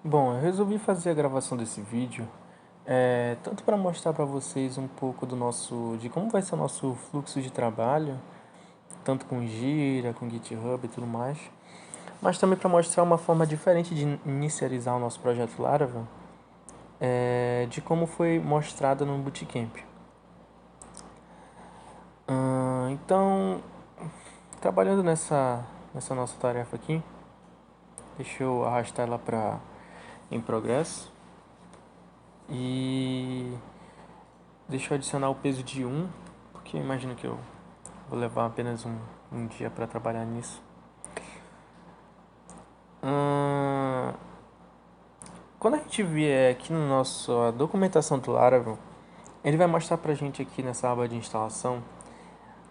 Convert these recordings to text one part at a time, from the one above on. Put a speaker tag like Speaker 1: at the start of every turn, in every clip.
Speaker 1: Bom, eu resolvi fazer a gravação desse vídeo tanto para mostrar para vocês um pouco de como vai ser o nosso fluxo de trabalho, tanto com Gira, com GitHub e tudo mais, mas também para mostrar uma forma diferente de inicializar o nosso projeto Laravel, de como foi mostrado no Bootcamp. Então, trabalhando nessa nossa tarefa aqui, deixa eu arrastar ela para em progresso. E deixa eu adicionar o peso de 1, porque eu imagino que eu vou levar apenas um dia para trabalhar nisso. Quando a gente vier aqui no nosso documentação do Laravel, ele vai mostrar pra gente aqui nessa aba de instalação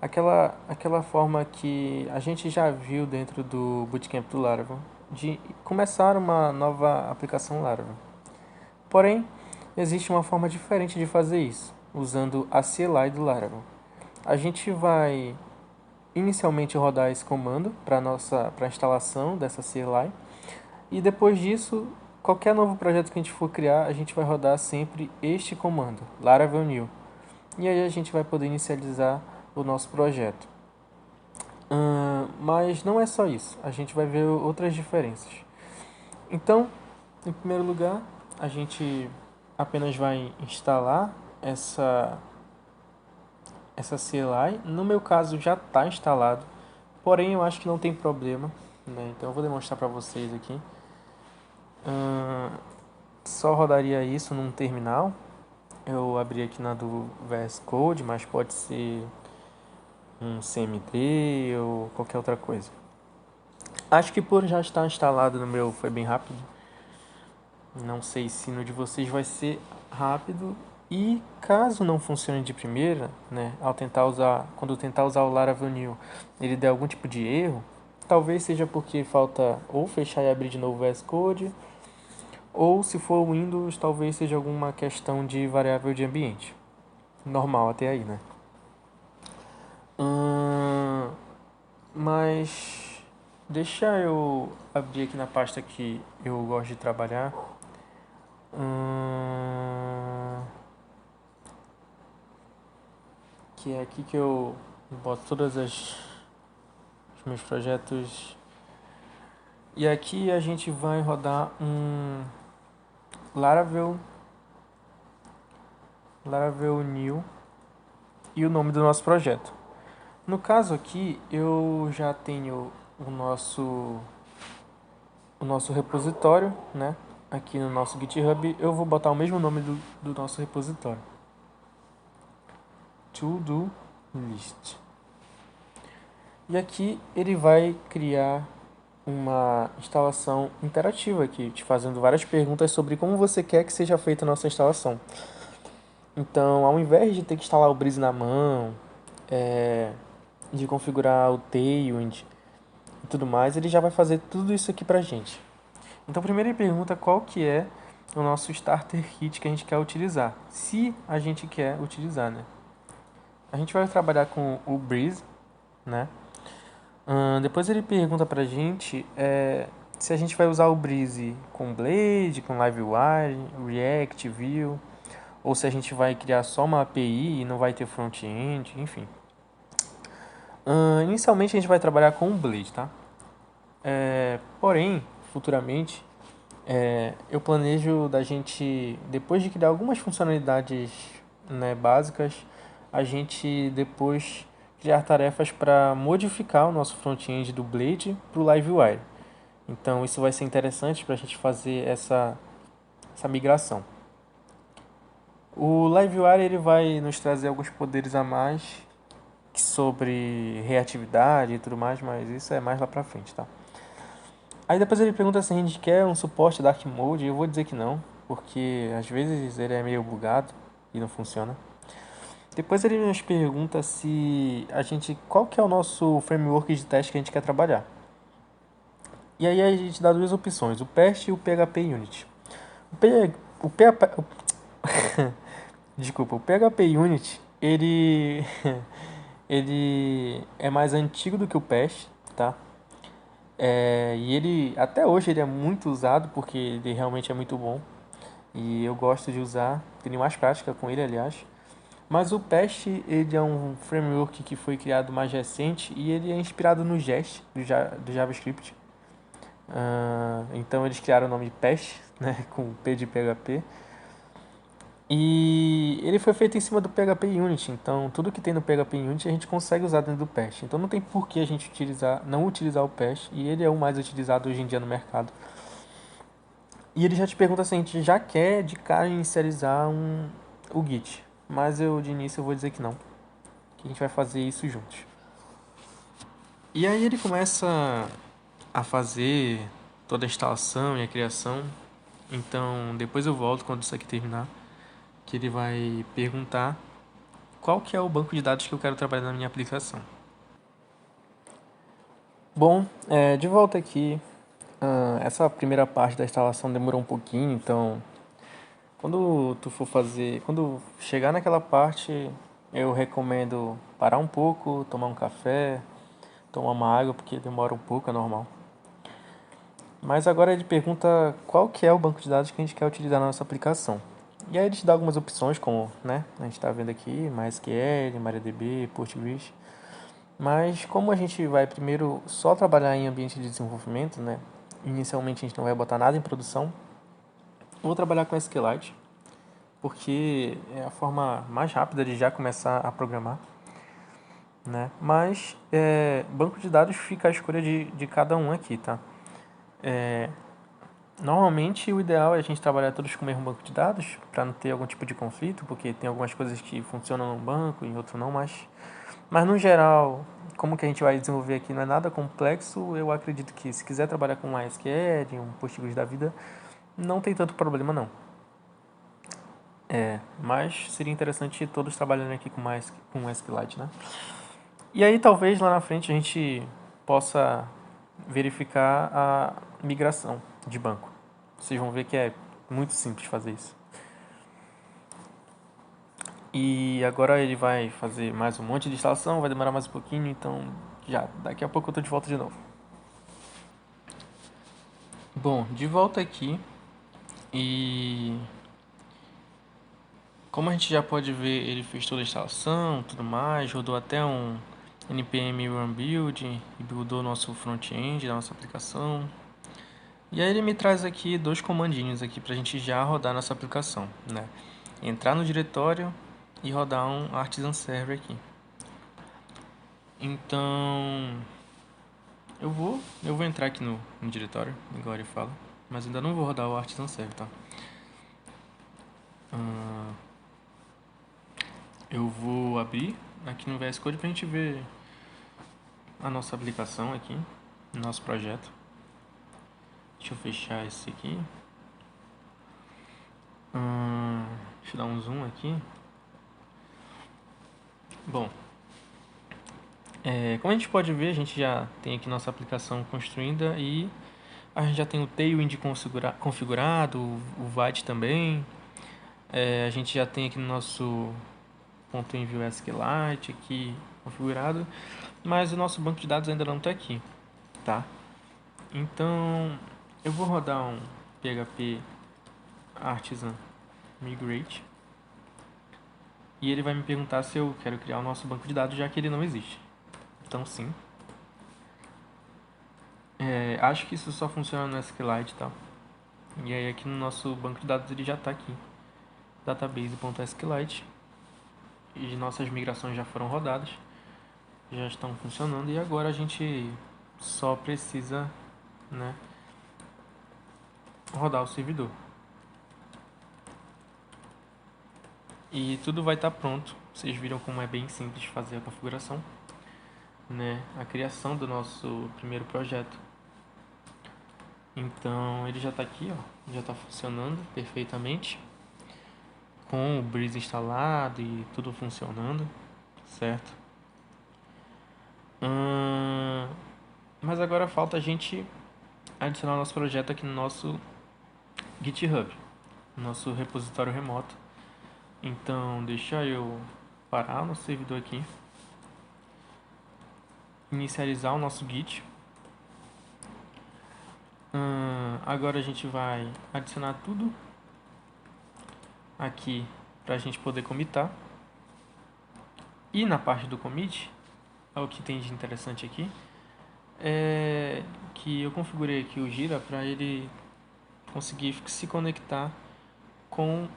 Speaker 1: aquela forma que a gente já viu dentro do Bootcamp do Laravel de começar uma nova aplicação Laravel. Porém, existe uma forma diferente de fazer isso, usando a CLI do Laravel. A gente vai inicialmente rodar esse comando para a instalação dessa CLI e depois disso, qualquer novo projeto que a gente for criar, a gente vai rodar sempre este comando, Laravel New. E aí a gente vai poder inicializar o nosso projeto. Mas não é só isso, a gente vai ver outras diferenças. Então, em primeiro lugar, a gente apenas vai instalar essa CLI. No meu caso já está instalado, porém eu acho que não tem problema, né? Então eu vou demonstrar para vocês aqui. Só rodaria isso num terminal. Eu abri aqui na do VS Code, mas pode ser um CMD ou qualquer outra coisa. Acho que por já estar instalado no meu foi bem rápido. Não sei se no de vocês vai ser rápido. E caso não funcione de primeira, né, quando eu tentar usar o Laravel New, ele der algum tipo de erro, talvez seja porque falta ou fechar e abrir de novo o VS Code, ou se for Windows, talvez seja alguma questão de variável de ambiente. Normal até aí, né? Mas deixa eu abrir aqui na pasta que eu gosto de trabalhar. Que é aqui que eu boto os meus projetos. E aqui a gente vai rodar um Laravel New e o nome do nosso projeto. No caso aqui, eu já tenho o nosso repositório, né? Aqui no nosso GitHub, eu vou botar o mesmo nome do nosso repositório. To-do list. E aqui ele vai criar uma instalação interativa aqui, te fazendo várias perguntas sobre como você quer que seja feita a nossa instalação. Então, ao invés de ter que instalar o Breeze na mão, de configurar o Tailwind e tudo mais, ele já vai fazer tudo isso aqui pra gente. Então, primeiro ele pergunta qual que é o nosso starter kit que a gente quer utilizar, se a gente quer utilizar, né? A gente vai trabalhar com o Breeze, né? Depois ele pergunta pra gente se a gente vai usar o Breeze com Blade, com Livewire, React, Vue, ou se a gente vai criar só uma API e não vai ter front-end, enfim. Inicialmente a gente vai trabalhar com o Blade, tá? Porém, futuramente, eu planejo da gente, depois de criar algumas funcionalidades, né, básicas, a gente depois criar tarefas para modificar o nosso front-end do Blade para o Livewire. Então isso vai ser interessante para a gente fazer essa migração. O Livewire ele vai nos trazer alguns poderes a mais sobre reatividade e tudo mais, mas isso é mais lá pra frente, tá? Aí depois ele pergunta se a gente quer um suporte Dark Mode, e eu vou dizer que não, porque às vezes ele é meio bugado e não funciona. Depois ele nos pergunta qual que é o nosso framework de teste que a gente quer trabalhar. E aí a gente dá duas opções, o PEST e o PHP Unit. O PHP, desculpa, o PHP Unit, ele é mais antigo do que o PEST, tá? E ele, até hoje, ele é muito usado porque ele realmente é muito bom. E eu gosto de usar, tenho mais prática com ele, aliás. Mas o Pest, ele é um framework que foi criado mais recente e ele é inspirado no Jest, do JavaScript. Então eles criaram o nome Pest, né, com P de PHP. E ele foi feito em cima do PHP Unity, então tudo que tem no PHP Unity a gente consegue usar dentro do Pest. Então não tem por que a gente não utilizar o Pest, e ele é o mais utilizado hoje em dia no mercado. E ele já te pergunta se a gente já quer de cara inicializar o Git. Mas eu de início eu vou dizer que não, que a gente vai fazer isso juntos. E aí ele começa a fazer toda a instalação e a criação. Então depois eu volto quando isso aqui terminar, que ele vai perguntar qual que é o banco de dados que eu quero trabalhar na minha aplicação. Bom, de volta aqui, essa primeira parte da instalação demorou um pouquinho, então quando chegar naquela parte, eu recomendo parar um pouco, tomar um café, tomar uma água, porque demora um pouco, é normal. Mas agora ele pergunta qual que é o banco de dados que a gente quer utilizar na nossa aplicação. E aí ele te dá algumas opções, como, né, a gente está vendo aqui, MySQL, MariaDB, Postgres. Mas como a gente vai primeiro só trabalhar em ambiente de desenvolvimento, né, inicialmente a gente não vai botar nada em produção, eu vou trabalhar com SQLite, porque é a forma mais rápida de já começar a programar, né? Mas banco de dados fica a escolha de cada um aqui, tá? Normalmente o ideal é a gente trabalhar todos com o mesmo banco de dados para não ter algum tipo de conflito, porque tem algumas coisas que funcionam num banco e outro não, mas no geral, como que a gente vai desenvolver aqui não é nada complexo, eu acredito que se quiser trabalhar com MySQL, um Postgres da vida, não tem tanto problema não. Mas seria interessante todos trabalhando aqui com SQLite, né? E aí talvez lá na frente a gente possa verificar a migração de banco. Vocês vão ver que é muito simples fazer isso. E agora ele vai fazer mais um monte de instalação, vai demorar mais um pouquinho, então já daqui a pouco eu tô de volta de novo. Bom, de volta aqui e como a gente já pode ver, ele fez toda a instalação, tudo mais, rodou até um npm run build e buildou nosso front-end da nossa aplicação. E aí ele me traz aqui dois comandinhos aqui pra gente já rodar nossa aplicação, né? Entrar no diretório e rodar um artisan server aqui. Então, eu vou entrar aqui no diretório, igual ele fala, mas ainda não vou rodar o artisan server, tá? Eu vou abrir aqui no VS Code pra gente ver a nossa aplicação aqui, nosso projeto. Deixa eu fechar esse aqui. Deixa eu dar um zoom aqui. Bom, como a gente pode ver, a gente já tem aqui nossa aplicação construída e a gente já tem o Tailwind configurado, o Vite também. A gente já tem aqui no nosso .envy SQLite aqui configurado, mas o nosso banco de dados ainda não está aqui, tá? Então eu vou rodar um PHP Artisan Migrate e ele vai me perguntar se eu quero criar o nosso banco de dados, já que ele não existe. Então sim. Acho que isso só funciona no SQLite, tá? E aí aqui no nosso banco de dados ele já está aqui, database.sqlite, e nossas migrações já foram rodadas, já estão funcionando e agora a gente só precisa, né, rodar o servidor. E tudo vai estar pronto. Vocês viram como é bem simples fazer a configuração, né? A criação do nosso primeiro projeto. Então ele já está aqui, ó, já está funcionando perfeitamente, com o Breeze instalado e tudo funcionando, certo? Mas agora falta a gente adicionar nosso projeto aqui no nosso GitHub, nosso repositório remoto. Então deixa eu parar no servidor aqui, inicializar o nosso Git Agora a gente vai adicionar tudo aqui para a gente poder commitar. E na parte do commit, o que tem de interessante aqui é que eu configurei aqui o Gira para ele conseguir se conectar com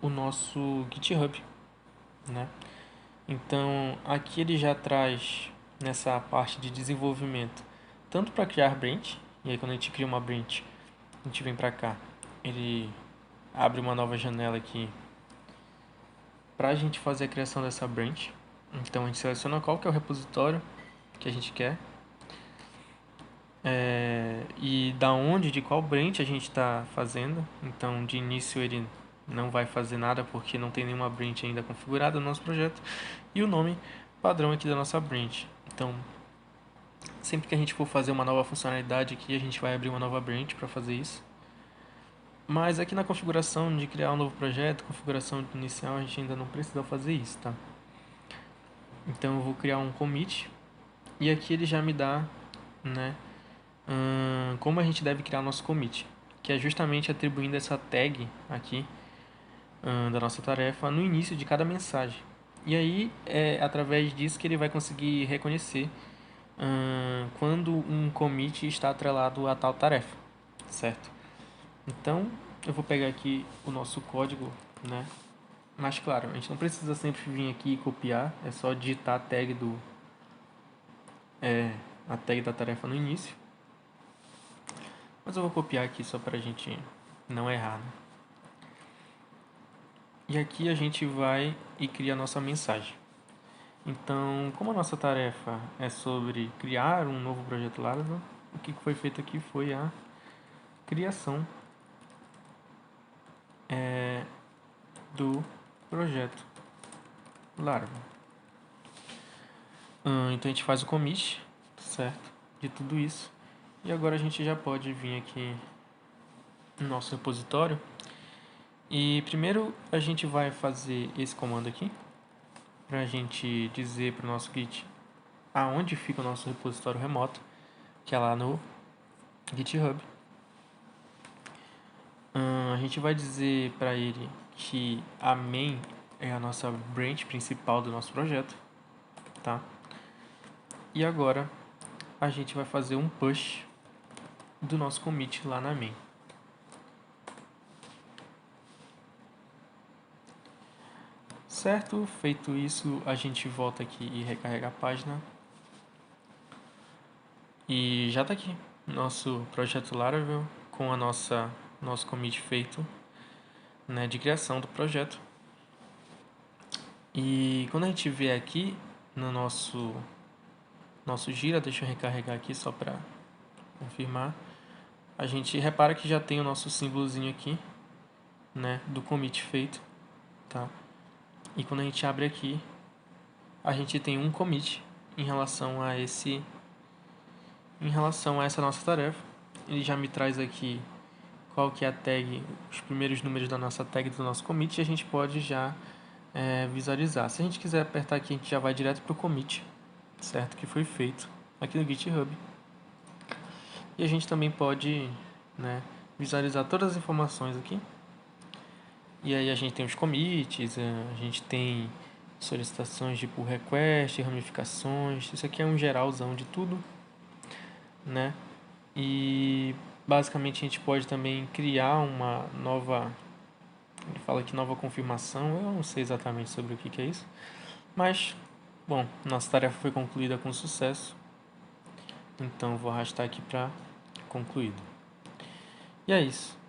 Speaker 1: o nosso GitHub, né? Então aqui ele já traz nessa parte de desenvolvimento tanto para criar branch, e aí quando a gente cria uma branch, a gente vem para cá, ele abre uma nova janela aqui para a gente fazer a criação dessa branch. Então a gente seleciona qual que é o repositório que a gente quer e da onde, de qual branch a gente está fazendo. Então de início ele não vai fazer nada porque não tem nenhuma branch ainda configurada no nosso projeto, e o nome padrão aqui da nossa branch. Então sempre que a gente for fazer uma nova funcionalidade aqui, a gente vai abrir uma nova branch para fazer isso. Mas aqui na configuração de criar um novo projeto, configuração inicial, a gente ainda não precisa fazer isso, tá? Então eu vou criar um commit e aqui ele já me dá, né, como a gente deve criar o nosso commit, que é justamente atribuindo essa tag aqui da nossa tarefa no início de cada mensagem. E aí é através disso que ele vai conseguir reconhecer quando um commit está atrelado a tal tarefa, certo? Então eu vou pegar aqui o nosso código, né? Mas claro, a gente não precisa sempre vir aqui e copiar, é só digitar a tag da tarefa no início. Mas eu vou copiar aqui só para a gente não errar, né? E aqui a gente vai e cria a nossa mensagem. Então, como a nossa tarefa é sobre criar um novo projeto Laravel, o que foi feito aqui foi a criação do projeto Laravel. Então a gente faz o commit, certo? De tudo isso. E agora a gente já pode vir aqui no nosso repositório. E primeiro a gente vai fazer esse comando aqui, para a gente dizer para o nosso Git aonde fica o nosso repositório remoto, que é lá no GitHub. A gente vai dizer para ele que a main é a nossa branch principal do nosso projeto, tá? E agora a gente vai fazer um push do nosso commit lá na main. Certo? Feito isso, a gente volta aqui e recarrega a página. E já está aqui nosso projeto Laravel com a nosso commit feito, né, de criação do projeto. E quando a gente vier aqui no nosso Gira, deixa eu recarregar aqui só para confirmar, a gente repara que já tem o nosso símbolozinho aqui, né, do commit feito, tá? E quando a gente abre aqui, a gente tem um commit em relação a essa nossa tarefa. Ele já me traz aqui qual que é a tag, os primeiros números da nossa tag do nosso commit, e a gente pode já visualizar. Se a gente quiser apertar aqui, a gente já vai direto para o commit, certo? Que foi feito aqui no GitHub. E a gente também pode, né, visualizar todas as informações aqui. E aí a gente tem os commits, a gente tem solicitações de pull request, ramificações. Isso aqui é um geralzão de tudo, né? E basicamente a gente pode também criar uma nova, ele fala aqui nova confirmação, eu não sei exatamente sobre o que é isso, mas bom, nossa tarefa foi concluída com sucesso, então vou arrastar aqui para concluído. E é isso.